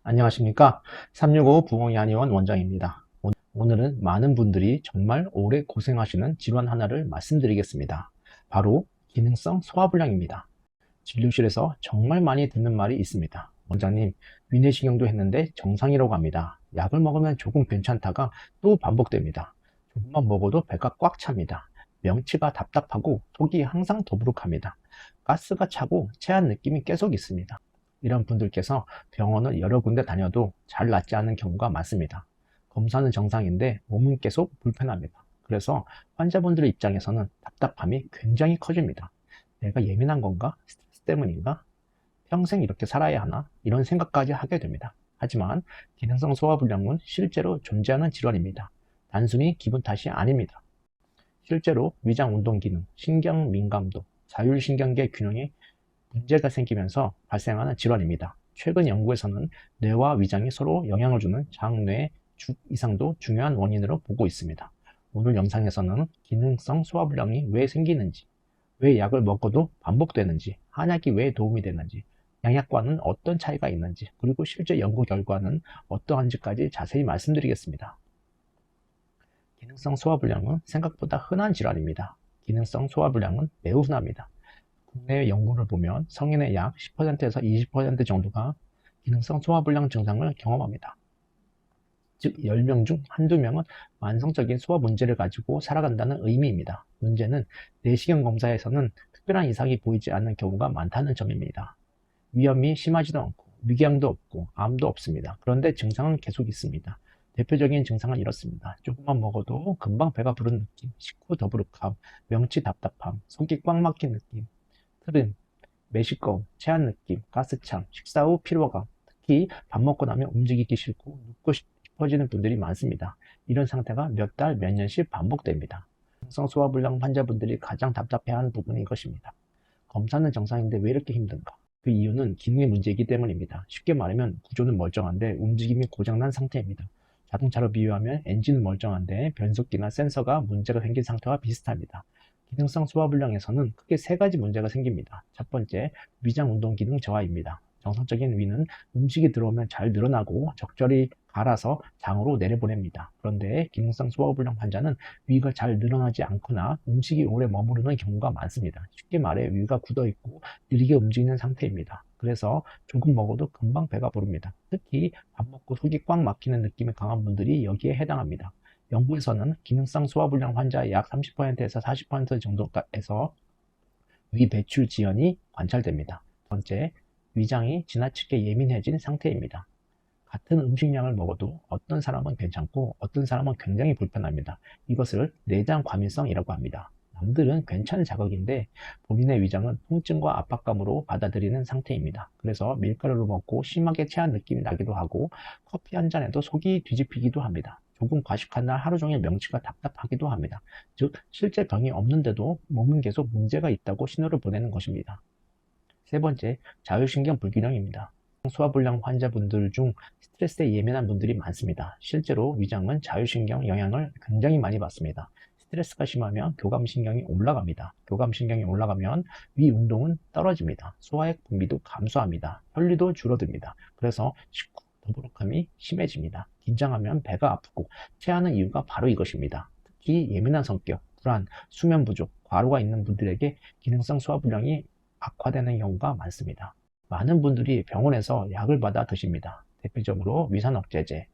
안녕하십니까. 365 부엉이 한의원 원장입니다. 오늘은 많은 분들이 정말 오래 고생하시는 질환 하나를 말씀드리겠습니다. 바로 기능성 소화불량입니다. 진료실에서 정말 많이 듣는 말이 있습니다. 원장님, 위내시경도 했는데 정상이라고 합니다. 약을 먹으면 조금 괜찮다가 또 반복됩니다. 조금만 먹어도 배가 꽉 찹니다. 명치가 답답하고 속이 항상 더부룩합니다. 가스가 차고 체한 느낌이 계속 있습니다. 이런 분들께서 병원을 여러 군데 다녀도 잘 낫지 않은 경우가 많습니다. 검사는 정상인데 몸은 계속 불편합니다. 그래서 환자분들의 입장에서는 답답함이 굉장히 커집니다. 내가 예민한 건가? 스트레스 때문인가? 평생 이렇게 살아야 하나? 이런 생각까지 하게 됩니다. 하지만 기능성 소화불량은 실제로 존재하는 질환입니다. 단순히 기분 탓이 아닙니다. 실제로 위장 운동 기능, 신경 민감도, 자율신경계 균형에 문제가 생기면서 발생하는 질환입니다. 최근 연구에서는 뇌와 위장이 서로 영향을 주는 장뇌 죽 이상도 중요한 원인으로 보고 있습니다. 오늘 영상에서는 기능성 소화불량이 왜 생기는지, 왜 약을 먹어도 반복되는지, 한약이 왜 도움이 되는지, 양약과는 어떤 차이가 있는지, 그리고 실제 연구 결과는 어떠한지까지 자세히 말씀드리겠습니다. 기능성 소화불량은 생각보다 흔한 질환입니다. 기능성 소화불량은 매우 흔합니다. 국내 연구를 보면 성인의 약 10%에서 20% 정도가 기능성 소화불량 증상을 경험합니다. 즉 10명 중 한두 명은 만성적인 소화 문제를 가지고 살아간다는 의미입니다. 문제는 내시경 검사에서는 특별한 이상이 보이지 않는 경우가 많다는 점입니다. 위험이 심하지도 않고 위궤양도 없고 암도 없습니다. 그런데 증상은 계속 있습니다. 대표적인 증상은 이렇습니다. 조금만 먹어도 금방 배가 부른 느낌, 식후 더부룩함, 명치 답답함, 속이 꽉 막힌 느낌, 트림, 매시꺼움, 체한 느낌, 가스참, 식사 후 피로감, 특히 밥 먹고 나면 움직이기 싫고 눕고 싶어지는 분들이 많습니다. 이런 상태가 몇 달, 몇 년씩 반복됩니다. 기능성 소화불량 환자분들이 가장 답답해하는 부분이 이것입니다. 검사는 정상인데 왜 이렇게 힘든가? 그 이유는 기능의 문제이기 때문입니다. 쉽게 말하면 구조는 멀쩡한데 움직임이 고장난 상태입니다. 자동차로 비유하면 엔진은 멀쩡한데 변속기나 센서가 문제가 생긴 상태와 비슷합니다. 기능성 소화불량에서는 크게 세 가지 문제가 생깁니다. 첫 번째, 위장 운동 기능 저하입니다. 정상적인 위는 음식이 들어오면 잘 늘어나고 적절히 갈아서 장으로 내려보냅니다. 그런데 기능성 소화불량 환자는 위가 잘 늘어나지 않거나 음식이 오래 머무르는 경우가 많습니다. 쉽게 말해 위가 굳어있고 느리게 움직이는 상태입니다. 그래서 조금 먹어도 금방 배가 부릅니다. 특히 밥 먹고 속이 꽉 막히는 느낌이 강한 분들이 여기에 해당합니다. 연구에서는 기능성 소화불량 환자의 약 30%에서 40% 정도에서 위 배출 지연이 관찰됩니다. 두 번째, 위장이 지나치게 예민해진 상태입니다. 같은 음식량을 먹어도 어떤 사람은 괜찮고 어떤 사람은 굉장히 불편합니다. 이것을 내장 과민성이라고 합니다. 남들은 괜찮은 자극인데 본인의 위장은 통증과 압박감으로 받아들이는 상태입니다. 그래서 밀가루를 먹고 심하게 체한 느낌이 나기도 하고 커피 한 잔에도 속이 뒤집히기도 합니다. 조금 과식한 날 하루 종일 명치가 답답하기도 합니다. 즉 실제 병이 없는데도 몸은 계속 문제가 있다고 신호를 보내는 것입니다. 세 번째, 자율신경 불균형입니다. 소화불량 환자분들 중 스트레스에 예민한 분들이 많습니다. 실제로 위장은 자율신경 영향을 굉장히 많이 받습니다. 스트레스가 심하면 교감신경이 올라갑니다. 교감신경이 올라가면 위 운동은 떨어집니다. 소화액 분비도 감소합니다. 혈류도 줄어듭니다. 그래서 식후 더부룩함이 심해집니다. 긴장하면 배가 아프고 체하는 이유가 바로 이것입니다. 특히 예민한 성격, 불안, 수면 부족, 과로가 있는 분들에게 기능성 소화불량이 악화되는 경우가 많습니다. 많은 분들이 병원에서 약을 받아 드십니다. 대표적으로 위산억제제,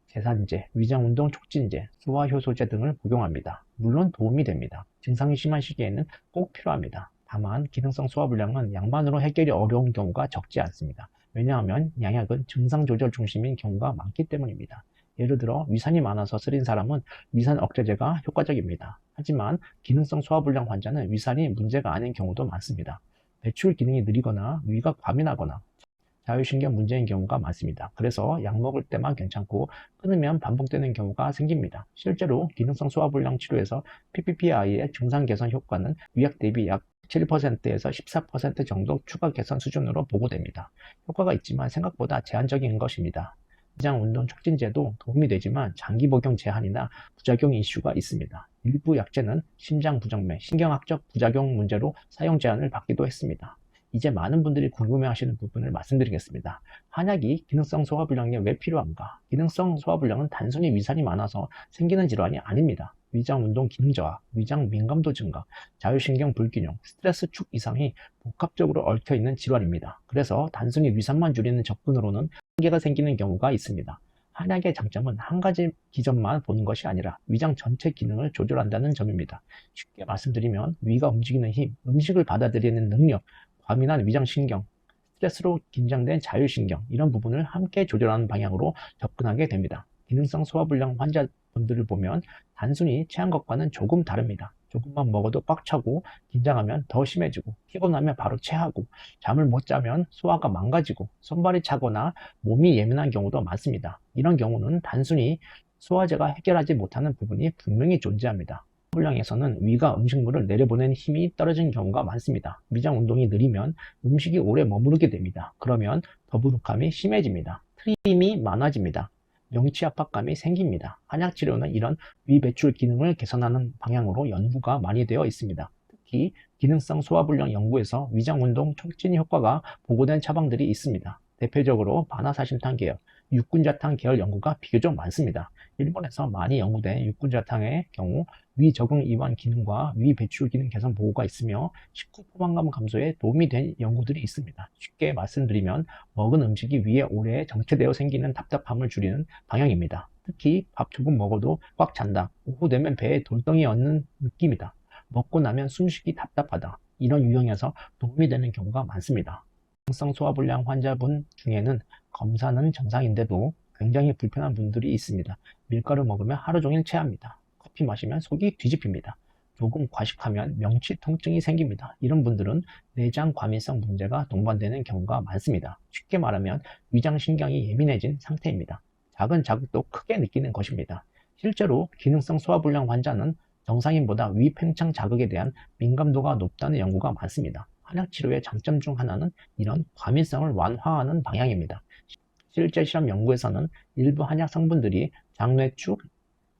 제산제, 위장운동 촉진제, 소화효소제 등을 복용합니다. 물론 도움이 됩니다. 증상이 심한 시기에는 꼭 필요합니다. 다만 기능성 소화불량은 약만으로 해결이 어려운 경우가 적지 않습니다. 왜냐하면 양약은 증상 조절 중심인 경우가 많기 때문입니다. 예를 들어 위산이 많아서 쓰린 사람은 위산 억제제가 효과적입니다. 하지만 기능성 소화불량 환자는 위산이 문제가 아닌 경우도 많습니다. 배출 기능이 느리거나 위가 과민하거나 자율신경 문제인 경우가 많습니다. 그래서 약 먹을 때만 괜찮고 끊으면 반복되는 경우가 생깁니다. 실제로 기능성 소화불량 치료에서 PPPI의 증상 개선 효과는 위약 대비 약 7%에서 14% 정도 추가 개선 수준으로 보고됩니다. 효과가 있지만 생각보다 제한적인 것입니다. 위장 운동 촉진제도 도움이 되지만 장기 복용 제한이나 부작용 이슈가 있습니다. 일부 약제는 심장 부정맥, 신경학적 부작용 문제로 사용 제한을 받기도 했습니다. 이제 많은 분들이 궁금해하시는 부분을 말씀드리겠습니다. 한약이 기능성 소화불량에 왜 필요한가? 기능성 소화불량은 단순히 위산이 많아서 생기는 질환이 아닙니다. 위장운동 기능 저하, 위장 민감도 증가, 자율신경 불균형, 스트레스 축 이상이 복합적으로 얽혀있는 질환입니다. 그래서 단순히 위산만 줄이는 접근으로는 한계가 생기는 경우가 있습니다. 한약의 장점은 한 가지 기전만 보는 것이 아니라 위장 전체 기능을 조절한다는 점입니다. 쉽게 말씀드리면 위가 움직이는 힘, 음식을 받아들이는 능력, 과민한 위장신경, 스트레스로 긴장된 자율신경, 이런 부분을 함께 조절하는 방향으로 접근하게 됩니다. 기능성 소화불량 환자분들을 보면 단순히 체한 것과는 조금 다릅니다. 조금만 먹어도 꽉 차고, 긴장하면 더 심해지고, 피곤하면 바로 체하고, 잠을 못 자면 소화가 망가지고, 손발이 차거나 몸이 예민한 경우도 많습니다. 이런 경우는 단순히 소화제가 해결하지 못하는 부분이 분명히 존재합니다. 소화불량에서는 위가 음식물을 내려보내는 힘이 떨어진 경우가 많습니다. 위장 운동이 느리면 음식이 오래 머무르게 됩니다. 그러면 더부룩함이 심해집니다. 트림이 많아집니다. 명치 압박감이 생깁니다. 한약 치료는 이런 위 배출 기능을 개선하는 방향으로 연구가 많이 되어 있습니다. 특히 기능성 소화불량 연구에서 위장 운동 촉진 효과가 보고된 처방들이 있습니다. 대표적으로 바나사신탕 계열, 육군자탕 계열 연구가 비교적 많습니다. 일본에서 많이 연구된 육군자탕의 경우 위 적응 이완 기능과 위 배출 기능 개선 보고가 있으며 식후 포만감 감소에 도움이 된 연구들이 있습니다. 쉽게 말씀드리면 먹은 음식이 위에 오래 정체되어 생기는 답답함을 줄이는 방향입니다. 특히 밥 조금 먹어도 꽉 찬다, 오후 되면 배에 돌덩이 얹는 느낌이다, 먹고 나면 숨쉬기 답답하다, 이런 유형에서 도움이 되는 경우가 많습니다. 기능성 소화불량 환자분 중에는 검사는 정상인데도 굉장히 불편한 분들이 있습니다. 밀가루 먹으면 하루 종일 체합니다. 커피 마시면 속이 뒤집힙니다. 조금 과식하면 명치 통증이 생깁니다. 이런 분들은 내장 과민성 문제가 동반되는 경우가 많습니다. 쉽게 말하면 위장신경이 예민해진 상태입니다. 작은 자극도 크게 느끼는 것입니다. 실제로 기능성 소화불량 환자는 정상인보다 위 팽창 자극에 대한 민감도가 높다는 연구가 많습니다. 한약치료의 장점 중 하나는 이런 과민성을 완화하는 방향입니다. 실제 실험 연구에서는 일부 한약 성분들이 장뇌축,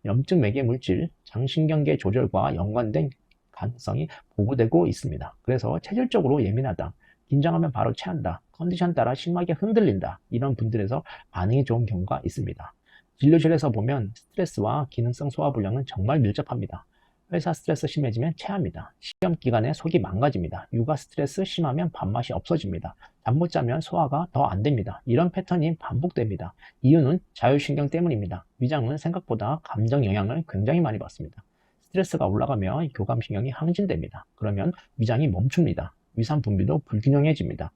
염증 매개 물질, 장신경계 조절과 연관된 가능성이 보고되고 있습니다. 그래서 체질적으로 예민하다, 긴장하면 바로 체한다, 컨디션 따라 심하게 흔들린다, 이런 분들에서 반응이 좋은 경우가 있습니다. 진료실에서 보면 스트레스와 기능성 소화불량은 정말 밀접합니다. 회사 스트레스 심해지면 체합니다. 시험 기간에 속이 망가집니다. 육아 스트레스 심하면 밥맛이 없어집니다. 잠 못 자면 소화가 더 안 됩니다. 이런 패턴이 반복됩니다. 이유는 자율신경 때문입니다. 위장은 생각보다 감정 영향을 굉장히 많이 받습니다. 스트레스가 올라가면 교감신경이 항진됩니다. 그러면 위장이 멈춥니다. 위산 분비도 불균형해집니다.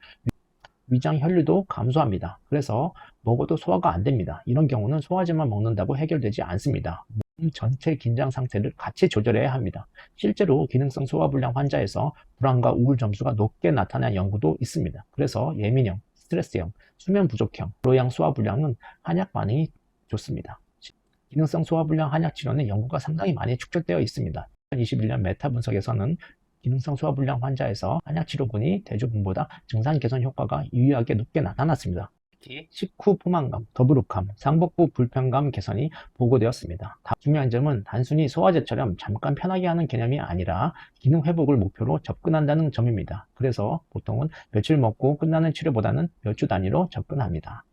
위장 혈류도 감소합니다. 그래서 먹어도 소화가 안 됩니다. 이런 경우는 소화제만 먹는다고 해결되지 않습니다. 몸 전체 긴장 상태를 같이 조절해야 합니다. 실제로 기능성 소화불량 환자에서 불안과 우울 점수가 높게 나타난 연구도 있습니다. 그래서 예민형, 스트레스형, 수면 부족형, 고로양 소화불량은 한약 반응이 좋습니다. 기능성 소화불량 한약 치료는 연구가 상당히 많이 축적되어 있습니다. 2021년 메타 분석에서는 기능성 소화불량 환자에서 한약치료군이 대조군보다 증상 개선 효과가 유의하게 높게 나타났습니다. 특히 식후 포만감, 더부룩함, 상복부 불편감 개선이 보고되었습니다. 중요한 점은 단순히 소화제처럼 잠깐 편하게 하는 개념이 아니라 기능 회복을 목표로 접근한다는 점입니다. 그래서 보통은 며칠 먹고 끝나는 치료보다는 몇 주 단위로 접근합니다.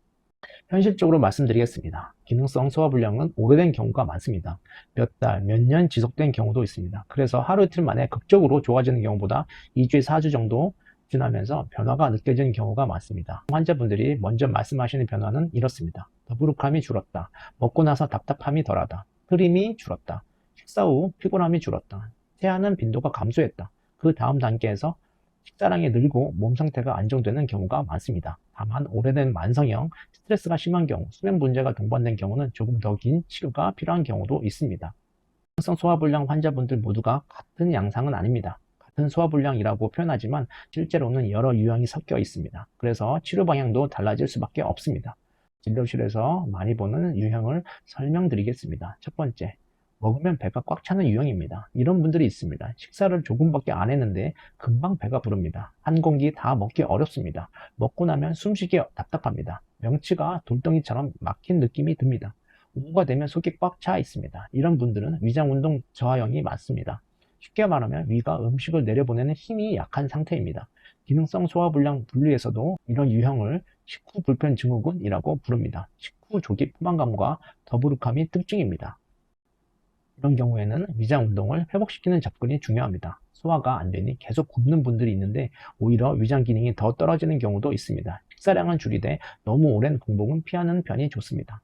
현실적으로 말씀드리겠습니다. 기능성 소화불량은 오래된 경우가 많습니다. 몇 달, 몇 년 지속된 경우도 있습니다. 그래서 하루 이틀 만에 극적으로 좋아지는 경우보다 2주에 4주 정도 지나면서 변화가 느껴지는 경우가 많습니다. 환자분들이 먼저 말씀하시는 변화는 이렇습니다. 더부룩함이 줄었다. 먹고 나서 답답함이 덜하다. 흐림이 줄었다. 식사 후 피곤함이 줄었다. 체하는 빈도가 감소했다. 그 다음 단계에서 식사량이 늘고 몸 상태가 안정되는 경우가 많습니다. 다만 오래된 만성형, 스트레스가 심한 경우, 수면 문제가 동반된 경우는 조금 더 긴 치료가 필요한 경우도 있습니다. 기능성 소화불량 환자분들 모두가 같은 양상은 아닙니다. 같은 소화불량이라고 표현하지만 실제로는 여러 유형이 섞여 있습니다. 그래서 치료 방향도 달라질 수밖에 없습니다. 진료실에서 많이 보는 유형을 설명드리겠습니다. 첫 번째, 먹으면 배가 꽉 차는 유형입니다. 이런 분들이 있습니다. 식사를 조금밖에 안 했는데 금방 배가 부릅니다. 한 공기 다 먹기 어렵습니다. 먹고 나면 숨쉬기 답답합니다. 명치가 돌덩이처럼 막힌 느낌이 듭니다. 오후가 되면 속이 꽉 차 있습니다. 이런 분들은 위장운동 저하형이 맞습니다. 쉽게 말하면 위가 음식을 내려보내는 힘이 약한 상태입니다. 기능성 소화불량 분류에서도 이런 유형을 식후 불편 증후군이라고 부릅니다. 식후 조기 포만감과 더부룩함이 특징입니다. 이런 경우에는 위장 운동을 회복시키는 접근이 중요합니다. 소화가 안 되니 계속 굶는 분들이 있는데 오히려 위장 기능이 더 떨어지는 경우도 있습니다. 식사량은 줄이되 너무 오랜 공복은 피하는 편이 좋습니다.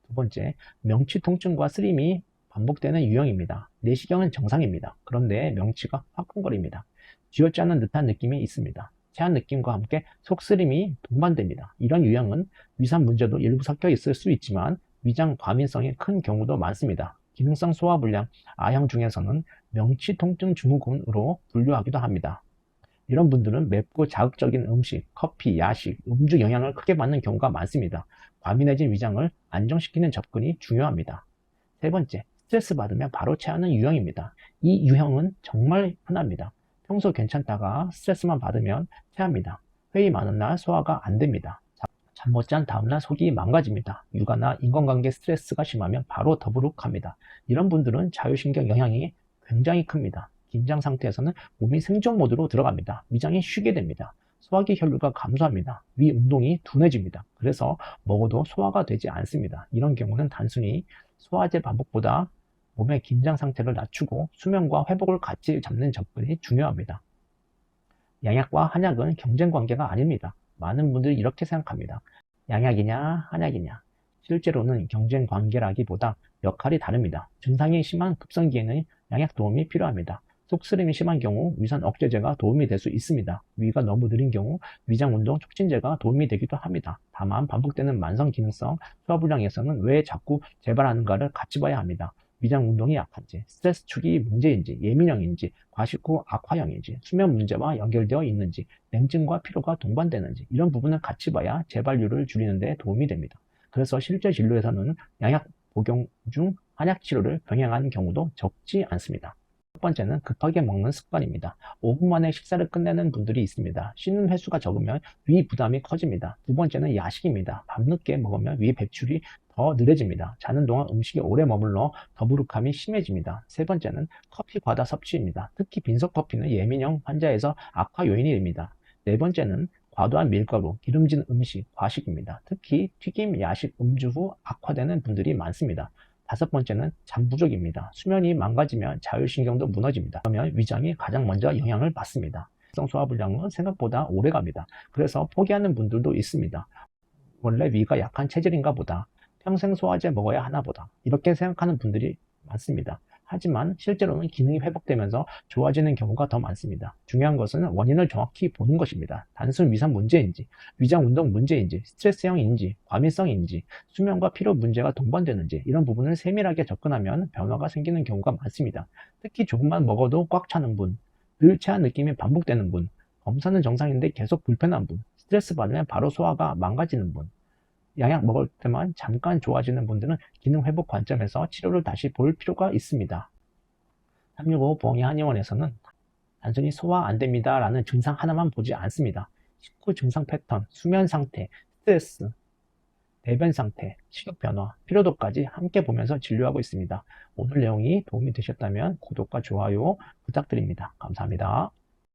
두 번째, 명치 통증과 쓰림이 반복되는 유형입니다. 내시경은 정상입니다. 그런데 명치가 화끈거립니다. 쥐어짜는 듯한 느낌이 있습니다. 체한 느낌과 함께 속쓰림이 동반됩니다. 이런 유형은 위산 문제도 일부 섞여 있을 수 있지만 위장 과민성이 큰 경우도 많습니다. 기능성 소화불량 A형 중에서는 명치 통증 증후군으로 분류하기도 합니다. 이런 분들은 맵고 자극적인 음식, 커피, 야식, 음주 영향을 크게 받는 경우가 많습니다. 과민해진 위장을 안정시키는 접근이 중요합니다. 세 번째, 스트레스 받으면 바로 체하는 유형입니다. 이 유형은 정말 흔합니다. 평소 괜찮다가 스트레스만 받으면 체합니다. 회의 많은 날 소화가 안 됩니다. 잠 못 잔 다음날 속이 망가집니다. 육아나 인간관계 스트레스가 심하면 바로 더부룩합니다. 이런 분들은 자율신경 영향이 굉장히 큽니다. 긴장 상태에서는 몸이 생존 모드로 들어갑니다. 위장이 쉬게 됩니다. 소화기 혈류가 감소합니다. 위 운동이 둔해집니다. 그래서 먹어도 소화가 되지 않습니다. 이런 경우는 단순히 소화제 반복보다 몸의 긴장 상태를 낮추고 수면과 회복을 같이 잡는 접근이 중요합니다. 양약과 한약은 경쟁 관계가 아닙니다. 많은 분들이 이렇게 생각합니다. 양약이냐 한약이냐. 실제로는 경쟁 관계라기보다 역할이 다릅니다. 증상이 심한 급성기에는 양약 도움이 필요합니다. 속쓰림이 심한 경우 위산 억제제가 도움이 될 수 있습니다. 위가 너무 느린 경우 위장 운동 촉진제가 도움이 되기도 합니다. 다만 반복되는 만성 기능성 소화불량에서는 왜 자꾸 재발하는가를 같이 봐야 합니다. 위장 운동이 약한지, 스트레스 축이 문제인지, 예민형인지, 과식 후 악화형인지, 수면 문제와 연결되어 있는지, 냉증과 피로가 동반되는지 이런 부분을 같이 봐야 재발률을 줄이는 데 도움이 됩니다. 그래서 실제 진료에서는 양약 복용 중 한약 치료를 병행하는 경우도 적지 않습니다. 첫 번째는 급하게 먹는 습관입니다. 5분 만에 식사를 끝내는 분들이 있습니다. 씻는 횟수가 적으면 위 부담이 커집니다. 두 번째는 야식입니다. 밤늦게 먹으면 위 배출이 더 느려집니다. 자는 동안 음식에 오래 머물러 더부룩함이 심해집니다. 세 번째는 커피 과다 섭취입니다. 특히 빈속 커피는 예민형 환자에서 악화 요인이 됩니다. 네 번째는 과도한 밀가루, 기름진 음식, 과식입니다. 특히 튀김, 야식, 음주 후 악화되는 분들이 많습니다. 다섯 번째는 잠 부족입니다. 수면이 망가지면 자율신경도 무너집니다. 그러면 위장이 가장 먼저 영향을 받습니다. 기능성 소화불량은 생각보다 오래 갑니다. 그래서 포기하는 분들도 있습니다. 원래 위가 약한 체질인가 보다. 평생 소화제 먹어야 하나 보다. 이렇게 생각하는 분들이 많습니다. 하지만 실제로는 기능이 회복되면서 좋아지는 경우가 더 많습니다. 중요한 것은 원인을 정확히 보는 것입니다. 단순 위산 문제인지, 위장 운동 문제인지, 스트레스형인지, 과민성인지, 수면과 피로 문제가 동반되는지 이런 부분을 세밀하게 접근하면 변화가 생기는 경우가 많습니다. 특히 조금만 먹어도 꽉 차는 분, 늘 체한 느낌이 반복되는 분, 검사는 정상인데 계속 불편한 분, 스트레스 받으면 바로 소화가 망가지는 분, 양약 먹을 때만 잠깐 좋아지는 분들은 기능 회복 관점에서 치료를 다시 볼 필요가 있습니다. 365 부엉이 한의원에서는 단순히 소화 안 됩니다 라는 증상 하나만 보지 않습니다. 식후 증상 패턴, 수면 상태, 스트레스, 배변 상태, 식욕 변화, 피로도까지 함께 보면서 진료하고 있습니다. 오늘 내용이 도움이 되셨다면 구독과 좋아요 부탁드립니다. 감사합니다.